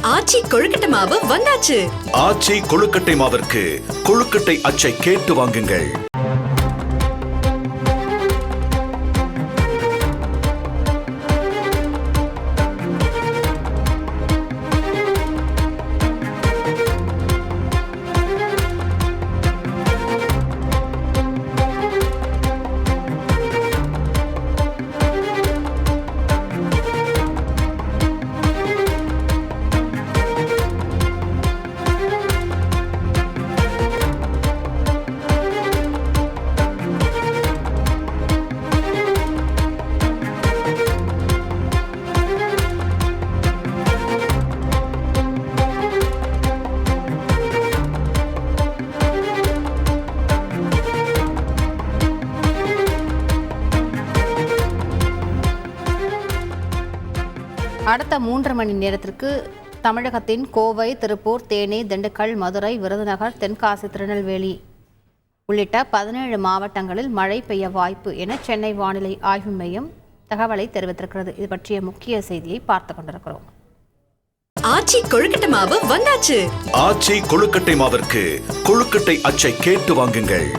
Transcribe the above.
ஆச்சி கொழுக்கட்டை மாவு வந்தாச்சு. ஆச்சி கொழுக்கட்டை மாவிற்கு கொழுக்கட்டை அச்சை கேட்டு வாங்குங்கள். அடுத்த 3 மணி நேரத்திற்கு தமிழகத்தின் கோவை, திருப்பூர், தேனி, திண்டுக்கல், மதுரை, விருதுநகர், தென்காசி, திருநெல்வேலி உள்ளிட்ட 17 மாவட்டங்களில் மழை பெய்ய வாய்ப்பு என சென்னை வானிலை ஆய்வு மையம் தகவலை தெரிவித்திருக்கிறது. இது பற்றிய முக்கிய செய்தியை பார்த்துக் கொண்டிருக்கிறோம். ஆச்சி கொழுக்கட்டை மாவு வந்தாச்சு. ஆச்சி கொழுக்கட்டை மாவிற்கு கொழுக்கட்டை அச்சை கேட்டு வாங்குங்கள்.